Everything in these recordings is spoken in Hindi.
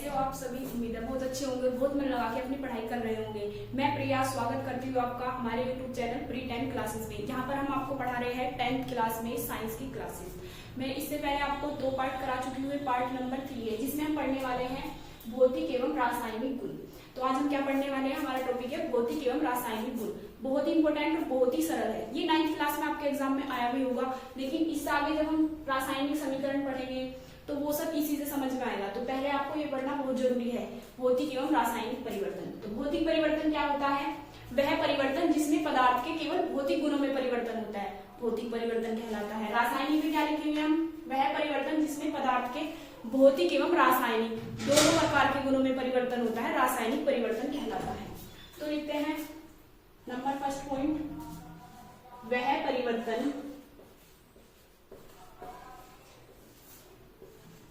कैसे हो आप सभी। उम्मीद है बहुत अच्छे होंगे, बहुत मन लगा के अपनी पढ़ाई कर रहे होंगे। मैं प्रिया स्वागत करती हूँ आपका हमारे YouTube चैनल प्री 10 क्लासेस में, जहाँ पर हम आपको पढ़ा रहे हैं 10th क्लास में साइंस की क्लासेस। मैं इससे पहले आपको 2 पार्ट करा चुकी हूँ, पार्ट नंबर 3 है जिसमें हम पढ़ने वाले हैं भौतिक एवं रासायनिक गुण। तो आज हम क्या पढ़ने वाले हैं, हमारा टॉपिक है भौतिक एवं रासायनिक गुण। बहुत ही इंपॉर्टेंट और बहुत ही सरल है। ये 9th क्लास में आपके एग्जाम में आया भी होगा, लेकिन इससे आगे जब हम रासायनिक समीकरण पढ़ेंगे तो वो सब इसी से समझ में आएगा। तो पहले आपको ये पढ़ना बहुत जरूरी है, भौतिक एवं रासायनिक परिवर्तन। तो भौतिक परिवर्तन क्या होता है? वह परिवर्तन जिसमें पदार्थ के केवल भौतिक गुणों में परिवर्तन होता है, भौतिक परिवर्तन कहलाता है। रासायनिक में क्या लिखेंगे हम? वह परिवर्तन जिसमें पदार्थ के भौतिक एवं रासायनिक दोनों प्रकार के गुणों में परिवर्तन होता है, रासायनिक परिवर्तन कहलाता है। तो लिखते हैं नंबर फर्स्ट पॉइंट, वह परिवर्तन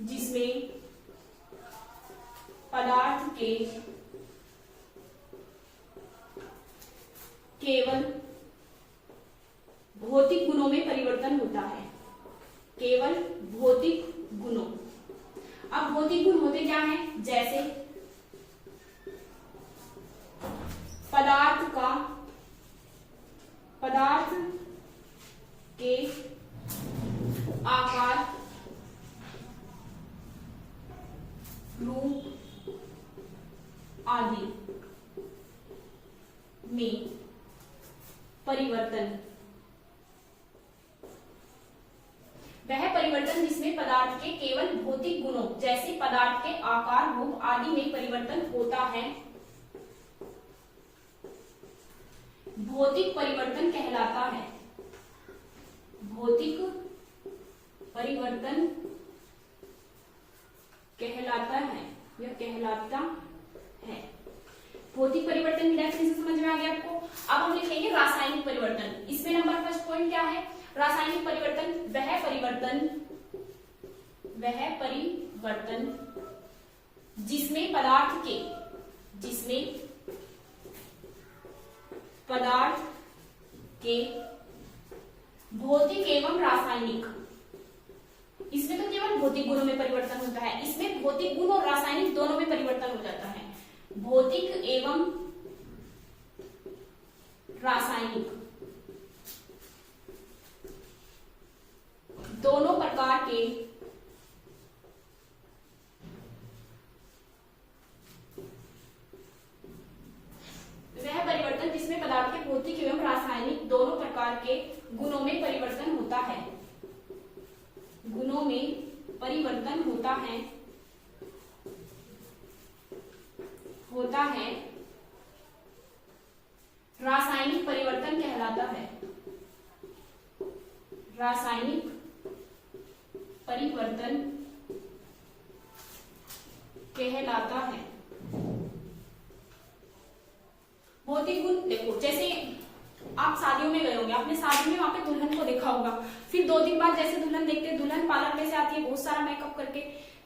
जिसमें पदार्थ के केवल भौतिक गुणों में परिवर्तन होता है, केवल भौतिक गुणों। अब भौतिक गुण होते क्या हैं? जैसे पदार्थ के आकार, रूप आदि में परिवर्तन। वह परिवर्तन जिसमें पदार्थ के केवल भौतिक गुणों जैसे पदार्थ के आकार, रूप आदि में परिवर्तन होता है, भौतिक परिवर्तन कहलाता है। भौतिक परिवर्तन कहलाता है, यह कहलाता है। भौतिक परिवर्तन की डेफिनेशन समझ में आ गया आपको। अब हम लिखेंगे रासायनिक परिवर्तन। इसमें नंबर फर्स्ट पॉइंट क्या है? रासायनिक परिवर्तन वह परिवर्तन जिसमें पदार्थ के भौतिक एवं रासायनिक, इसमें तो केवल भौतिक गुणों में परिवर्तन होता है, इसमें भौतिक गुण और रासायनिक दोनों में परिवर्तन हो जाता है। भौतिक एवं रासायनिक दोनों प्रकार के वह परिवर्तन जिसमें पदार्थ के भौतिक एवं रासायनिक दोनों प्रकार के गुणों में परिवर्तन होता है, गुणों में परिवर्तन होता है, रासायनिक परिवर्तन कहलाता है। रासायनिक परिवर्तन कहलाता है। भौतिक गुण देखो, जैसे आप शादियों में गए होंगे, आपने शादी में वहां पे दुल्हन को देखा होगा, फिर 2 दिन बाद जैसे दुल्हन देखते हैं, दुल्हन पार्लर में से आती है बहुत सारा मेकअप करके,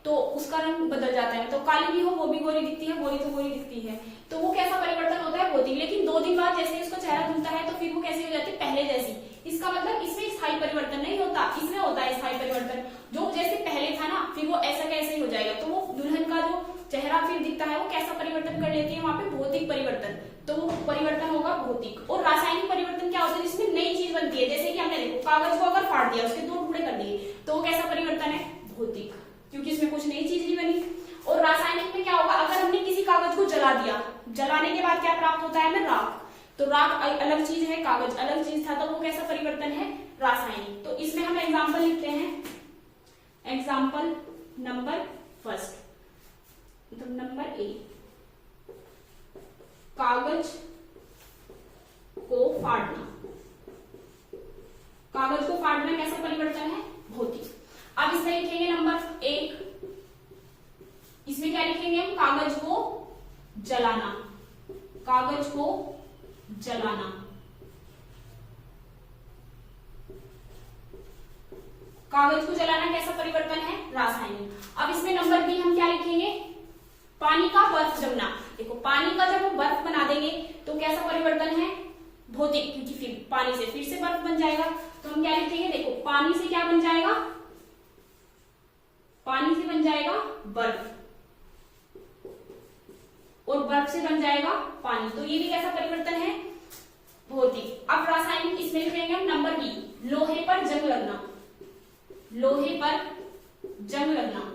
तो उसका रंग बदल जाता है। तो काली भी हो वो भी गोरी दिखती है, गोरी तो गोरी दिखती है। तो वो कैसा परिवर्तन होता है? भौतिक। लेकिन 2 दिन बाद जैसे उसका चेहरा धुलता है तो फिर वो कैसी हो जाती है? पहले जैसी। इसका मतलब इसमें स्थायी परिवर्तन नहीं होता, इसमें होता है स्थायी परिवर्तन। जो जैसे पहले था ना, फिर वो ऐसा कैसे ही हो जाएगा। तो वो दुल्हन का जो चेहरा फिर दिखता है वो कैसा परिवर्तन कर लेती है वहां पे? भौतिक परिवर्तन। तो वो परिवर्तन होगा भौतिक। और रासायनिक परिवर्तन क्या होता है? जिसमें नई चीज बनती है, जैसे कि हमने देखो कागज को अगर फाड़ दिया, उसके 2 टुकड़े कर दिए, तो वो कैसा परिवर्तन है? भौतिक, क्योंकि इसमें कुछ नई चीज नहीं बनी। और रासायनिक में क्या होगा? अगर हमने किसी कागज को जला दिया, जलाने के बाद क्या प्राप्त होता है हमें? राख। तो राख अलग चीज है, कागज अलग चीज था, तो वो कैसा परिवर्तन है? रासायनिक। तो इसमें हम एग्जाम्पल लिखते हैं। एग्जाम्पल नंबर फर्स्ट, मतलब नंबर ए, कागज को फाड़ना। कागज को फाड़ना कैसा परिवर्तन है? भौतिक। अब इसमें लिखेंगे नंबर 1, इसमें क्या लिखेंगे हम? कागज को जलाना। कागज को जलाना, कागज को जलाना कैसा परिवर्तन है? रासायनिक। अब इसमें नंबर बी हम क्या लिखेंगे? पानी का बर्फ जमना। देखो पानी का जब हम बर्फ बना देंगे तो कैसा परिवर्तन है? भौतिक, क्योंकि फिर पानी से फिर से बर्फ बन जाएगा। तो हम क्या लिखेंगे? देखो पानी से क्या बन जाएगा? पानी से बन जाएगा बर्फ। आएगा पानी। तो ये भी कैसा परिवर्तन है, भौतिक। अब रासायनिक इसमें लिखेंगे हम नंबर बी, लोहे पर जंग लगना, लोहे पर जंग लगना।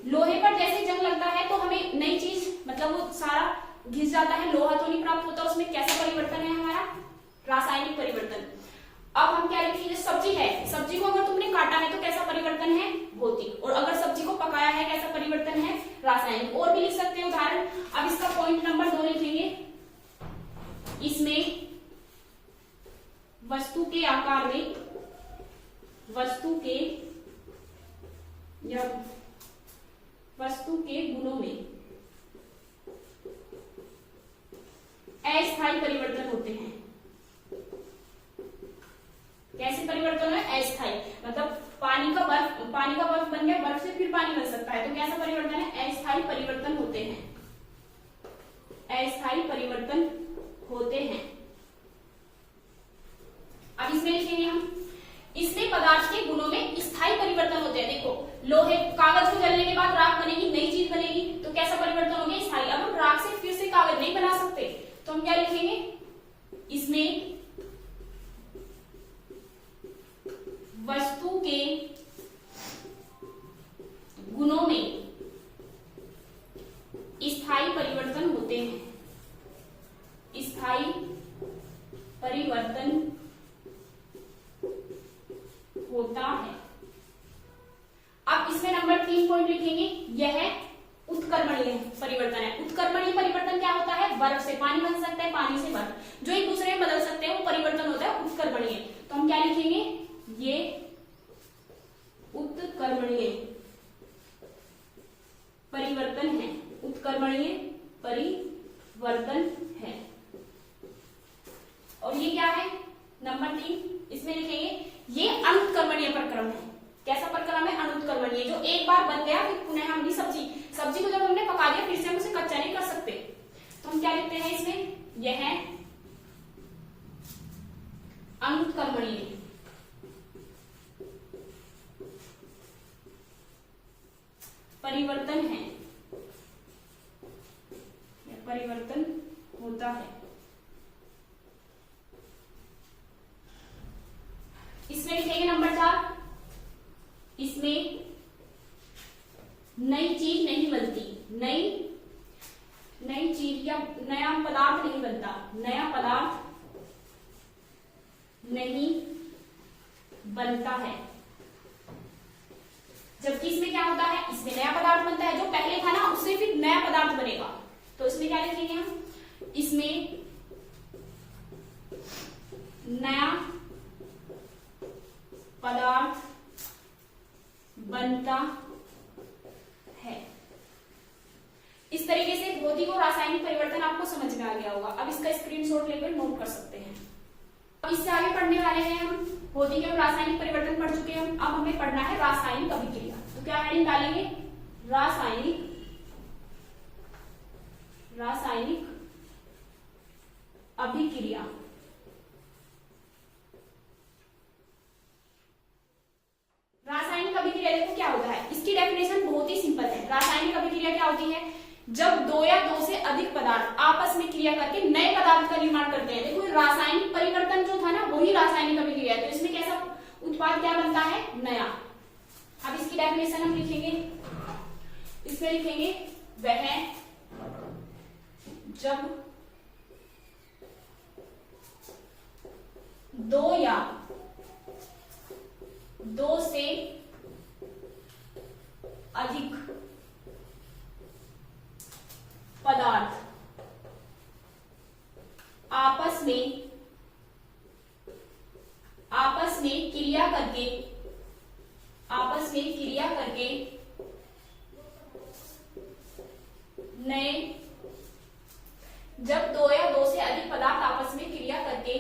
लोहे पर जैसे जंग लगता है तो हमें नई चीज, मतलब वो सारा घिस जाता है, लोहा तो नहीं प्राप्त होता, उसमें कैसा परिवर्तन है हमारा, रासायनिक परिवर्तन। अब हम क्या लिखेंगे, सब्जी है, सब्जी को अगर तुमने काटा है तो कैसा परिवर्तन है, भौतिक। और अगर सब्जी को पकाया है कैसा परिवर्तन है, रासायनिक। और भी लिख सकते हैं उदाहरण। अब इसका पॉइंट नंबर 2 लिखेंगे, इसमें वस्तु के आकार में, वस्तु के या वस्तु के गुणों में अस्थायी परिवर्तन होते हैं। कैसे परिवर्तन है, अस्थायी। मतलब पानी का बर्फ बन गया, बर्फ से फिर पानी बन सकता है, तो कैसा परिवर्तन है, अस्थायी परिवर्तन होते हैं, अस्थायी परिवर्तन होते हैं। अब इसमें लिखेंगे हम, इसमें पदार्थ के गुणों में स्थायी परिवर्तन होते हैं। देखो लोहे, कागज को जलने के बाद राख बनेगी, नई चीज बनेगी, तो कैसा परिवर्तन हो गया, स्थायी। अब हम राख से फिर से कागज नहीं बना सकते, तो हम क्या लिखेंगे, इसमें वस्तु के गुणों में स्थायी परिवर्तन होते हैं, स्थायी परिवर्तन होता है। अब इसमें नंबर 3 पॉइंट लिखेंगे, यह उत्क्रमणीय परिवर्तन है। उत्क्रमणीय परिवर्तन क्या होता है, बर्फ से पानी बन सकता है, पानी से बर्फ, जो एक दूसरे में बदल सकते हैं, वो परिवर्तन होता है उत्क्रमणीय। तो हम क्या लिखेंगे, ये उत्क्रमणीय परिवर्तन है, उत्क्रमणीय परिवर्तन है। और ये क्या है, नंबर 3, इसमें लिखेंगे ये अनुत्क्रमणीय प्रक्रम है। कैसा प्रक्रम है, अनुत्क्रमणीय, जो एक बार बन गया फिर पुनः हम सब्जी को जब हमने पका दिया फिर से हम उसे कच्चा नहीं कर सकते, तो हम क्या लिखते हैं इसमें, यह अनुत्क्रमणीय परिवर्तन है, परिवर्तन होता है। इसमें लिखेंगे नंबर 4, इसमें नई चीज नहीं बनती, नई चीज या नया पदार्थ नहीं बनता, नया पदार्थ नहीं बनता है। जबकि इसमें क्या होता है, इसमें नया पदार्थ बनता है, जो पहले था ना उससे फिर नया पदार्थ बनेगा। तो इसमें क्या लिखेंगे हम, इसमें नया पदार्थ बनता है। इस तरीके से भौतिक और रासायनिक परिवर्तन आपको समझ में आ गया होगा। अब इसका स्क्रीनशॉट लेकर नोट कर सकते हैं। अब इससे आगे पढ़ने वाले हैं हम, भौतिक और रासायनिक परिवर्तन पढ़ चुके हैं हम, अब हमें पढ़ना है रासायनिक अभिक्रिया। तो क्या हेडिंग डालेंगे, रासायनिक अभिक्रिया। रासायनिक अभिक्रिया देखो क्या होता है, इसकी डेफिनेशन बहुत ही सिंपल है। रासायनिक अभिक्रिया क्या होती है, जब दो या दो से अधिक पदार्थ आपस में क्रिया करके नए पदार्थ का निर्माण करते हैं। देखो रासायनिक परिवर्तन जो था ना वही रासायनिक अभिक्रिया है, तो इसमें कैसा उत्पाद क्या बनता है, नया। अब इसकी डेफिनेशन हम लिखेंगे, इसमें लिखेंगे वह जब दो या दो से अधिक पदार्थ आपस में क्रिया करके नए, जब दो या दो से अधिक पदार्थ आपस में क्रिया करके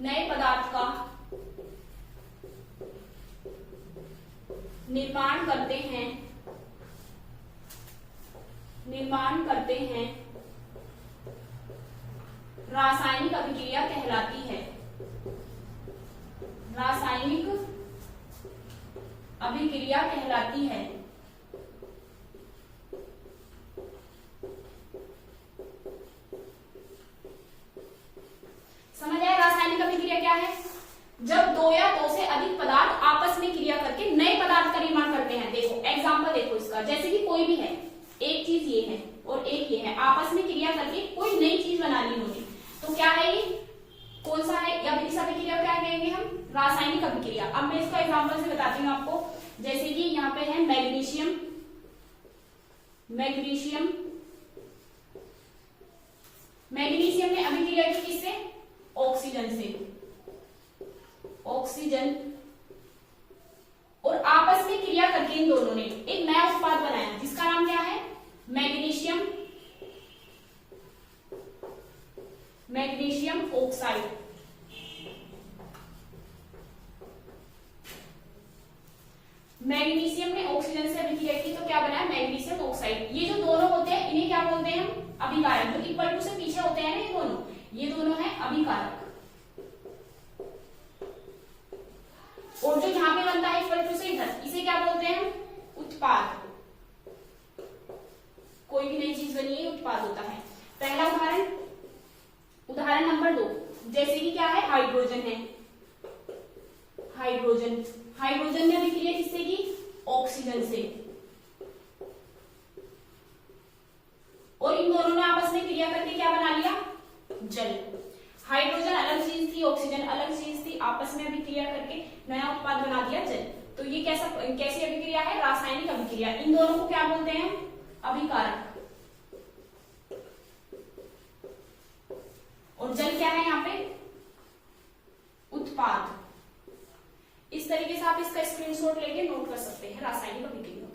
नए पदार्थ का निर्माण करते हैं, रासायनिक अभिक्रिया कहलाती है। रासायनिक अभिक्रिया कहलाती है। क्रिया क्या है? जब दो या दो से अधिक पदार्थ आपस में क्रिया करके नए पदार्थ का निर्माण करते हैं। देखो एग्जांपल देखो इसका, जैसे कि कोई भी है, एक चीज ये है और एक ये है, आपस में क्रिया करके कोई नई चीज बना ली इन्होंने, तो क्या है ये? कौन सा है? या इस अभिक्रिया क्या कहेंगे हम? रासायनिक अभिक्रिया। अब मैं इसको एग्जांपल से बताती हूँ आपको। जैसे कि यहाँ पे है मैग्नीशियम, मैग्नीशियम मैग्नीशियम ने अभिक्रिया की किससे? ऑक्सीजन से, ऑक्सीजन, और आपस में क्रिया करके इन दोनों ने एक नया उत्पाद बनाया जिसका नाम क्या है? Magnesium, magnesium oxide. मैग्नीशियम ने ऑक्सीजन से अभिक्रिया की तो क्या बना? Magnesium oxide. ये जो दोनों होते हैं इन्हें क्या बोलते हैं हम? अभिकारक। जो इक्वल टू से पीछे होते हैं ना ये दोनों है अभिकारक। और जो यहाँ पे बनता है इक्वल टू से इधर, इसे क्या बोलते हैं हम? उत्पाद। कोई भी नई चीज बनी है उत्पाद होता है। पहला उदाहरण, उदाहरण नंबर 2, जैसे कि क्या है? हाइड्रोजन है, हाइड्रोजन, हाइड्रोजन ने अभिक्रिया किससे की? ऑक्सीजन से, और इन दोनों ने आपस में क्रिया करके क्या बना लिया? जल। हाइड्रोजन अलग चीज थी, ऑक्सीजन अलग चीज थी, आपस में अभिक्रिया करके नया उत्पाद बना दिया जल। तो ये कैसी अभिक्रिया है? रासायनिक अभिक्रिया। इन दोनों को क्या बोलते हैं? अभिकारक। और जल क्या है यहाँ पे? उत्पाद। इस तरीके से आप इसका स्क्रीनशॉट लेके नोट कर सकते हैं रासायनिक अभिक्रिया।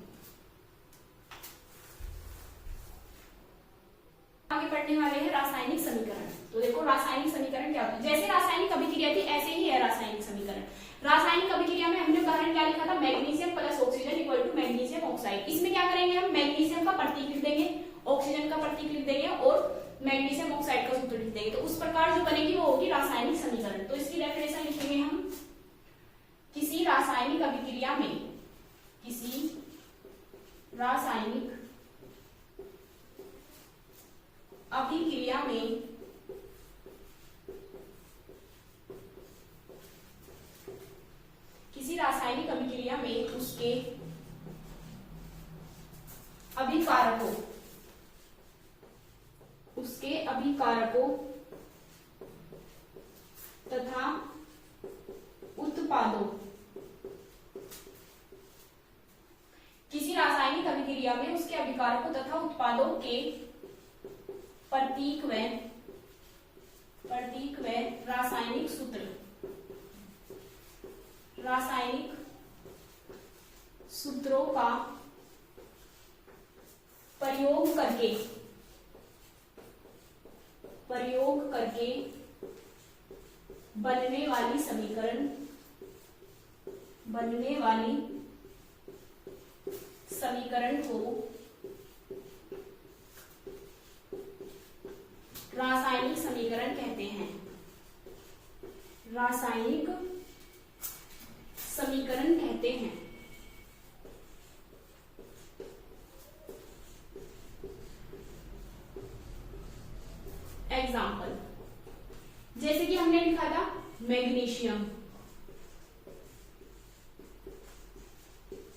आगे पढ़ने वाले हैं रासायनिक समीकरण। तो देखो रासायनिक समीकरण क्या होता है? जैसे रासायनिक अभिक्रिया थी ऐसे ही है रासायनिक समीकरण। रासायनिक अभिक्रिया में हमने उदाहरण क्या लिखा था? Magnesium plus oxygen equal to magnesium oxide. इसमें क्या करेंगे हम? मैग्नीशियम का प्रतीक लिख देंगे, ऑक्सीजन का प्रतीक लिख देंगे और मैग्नीशियम ऑक्साइड का सूत्र लिख देंगे। तो उस प्रकार जो बनेगी वो होगी रासायनिक समीकरण। तो इसकी डेफिनेशन लिखेंगे हम, किसी रासायनिक अभिक्रिया में, किसी रासायनिक अभिक्रिया में किसी रासायनिक अभिक्रिया में उसके अभिकारकों, उसके अभिकारकों तथा उत्पादों, किसी रासायनिक अभिक्रिया में उसके अभिकारकों तथा उत्पादों के प्रतीक व रासायनिक सूत्र, रासायनिक सूत्रों का प्रयोग करके बनने वाली समीकरण को रासायनिक समीकरण कहते हैं। रासायनिक समीकरण कहते हैं। एग्जाम्पल, जैसे कि हमने लिखा था मैग्नीशियम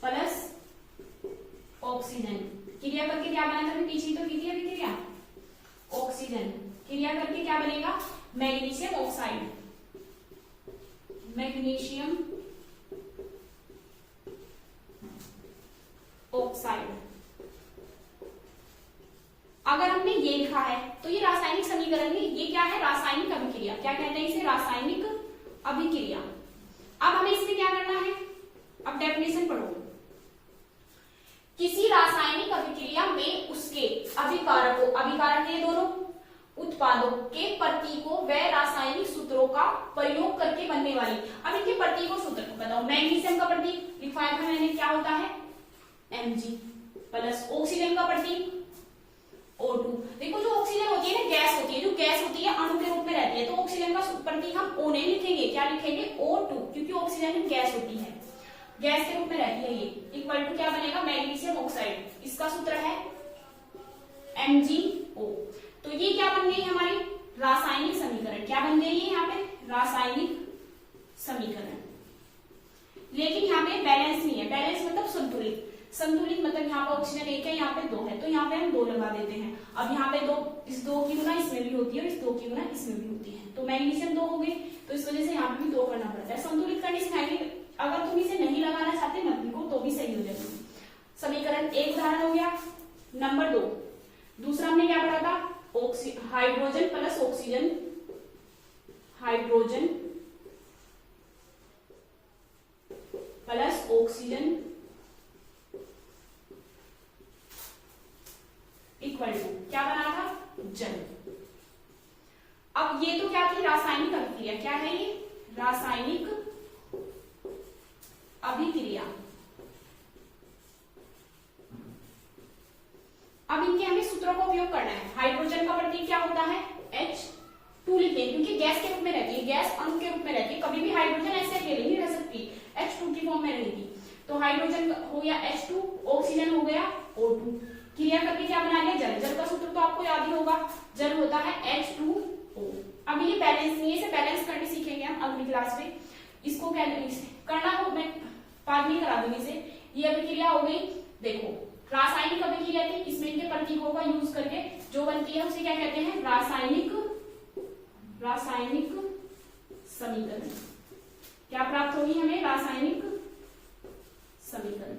प्लस ऑक्सीजन, क्रिया करके क्या बना था? पीछे तो की थी अभी क्रिया, ऑक्सीजन क्रिया करके क्या बनेगा? Magnesium oxide, magnesium oxide. अगर हमने ये लिखा है तो ये रासायनिक समीकरण में ये क्या है? रासायनिक अभिक्रिया। क्या कहते हैं इसे? रासायनिक अभिक्रिया। अब हमें इसमें क्या करना है? अब डेफिनेशन पढ़ो। किसी रासायनिक अभिक्रिया में उसके अभिकारकों, अभिकारक ये दोनों, उत्पादों के प्रतीकों व रासायनिक सूत्रों का प्रयोग करके बनने वाली। अब इनके प्रतीकों सूत्र को बताओ। मैग्नीशियम का प्रतीक लिखवाया था मैंने, क्या होता है? Mg प्लस ऑक्सीजन का प्रतीक O2। देखो जो ऑक्सीजन होती है ना, गैस होती है, जो गैस होती है अणु के रूप में रहती है, तो ऑक्सीजन का प्रतीक हम O नहीं लिखेंगे, क्या लिखेंगे? O2, क्योंकि ऑक्सीजन गैस होती है, गैस के रूप में रहती है। ये इक्वल टू क्या बनेगा? मैग्नीशियम ऑक्साइड, इसका सूत्र है MgO। तो ये क्या बन गई हमारी? रासायनिक समीकरण। क्या बन गई है यहाँ पे? रासायनिक समीकरण। लेकिन यहाँ पे बैलेंस नहीं है, बैलेंस मतलब संतुलित, संतुलित मतलब यहाँ पे ऑक्सीजन एक है, यहाँ पे दो है, तो यहाँ पे हम दो लगा देते हैं। अब यहाँ पे दो, इस दो की गुना इसमें भी होती है और इस दो की गुना इसमें भी होती है, तो मैग्नीशियम दो हो गए, तो इस वजह से यहाँ पे भी दो करना पड़ता है। संतुलित करनी सिखाएंगे, अगर तुम इसे नहीं लगाना चाहते मत लिखो तो भी सही हो जाएगा। समीकरण एक उदाहरण हो गया। नंबर 2, दूसरा हमने क्या पढ़ा था, hydrogen plus oxygen, hydrogen plus oxygen equal to क्या बना था, जल। अब ये तो क्या थी, रासायनिक अभिक्रिया। क्या है ये, रासायनिक अभिक्रिया। अब इनके हमें सूत्रों का उपयोग करना है। हाइड्रोजन का प्रतीक क्या होता है, H2 लिखते हैं, क्योंकि गैस के रूप में रहती है, गैस अणु के रूप में रहती है, कभी भी हाइड्रोजन ऐसे अकेले नहीं रह सकती, H2 की फॉर्म में रहेगी। तो हाइड्रोजन हो गया H2, ऑक्सीजन हो गया O2, क्रिया करके क्या बना लिया, जल। जल का सूत्र तो आपको याद ही होगा, जल होता है H2O। अब ये बैलेंस नहीं है, इसे बैलेंस करके सीखेंगे हम अगली क्लास में। इसको करना हो, मैं बाद में करा दूंगी इसे। ये अभिक्रिया हो गई, देखो रासायनिक अभिक्रिया थी, इसमें इनके प्रतीकों का यूज करके जो बनती है उसे क्या कहते हैं, रासायनिक समीकरण। क्या प्राप्त होगी हमें, रासायनिक समीकरण।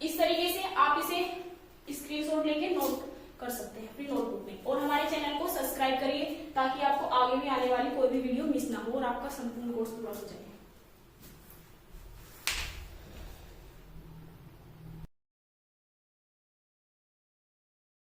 इस तरीके से आप इसे स्क्रीनशॉट लेके नोट कर सकते हैं अपनी नोटबुक में, और हमारे चैनल को सब्सक्राइब करिए ताकि आपको आगे भी आने वाली कोई भी वीडियो मिस ना हो और आपका संपूर्ण कोर्स पूरा हो जाए।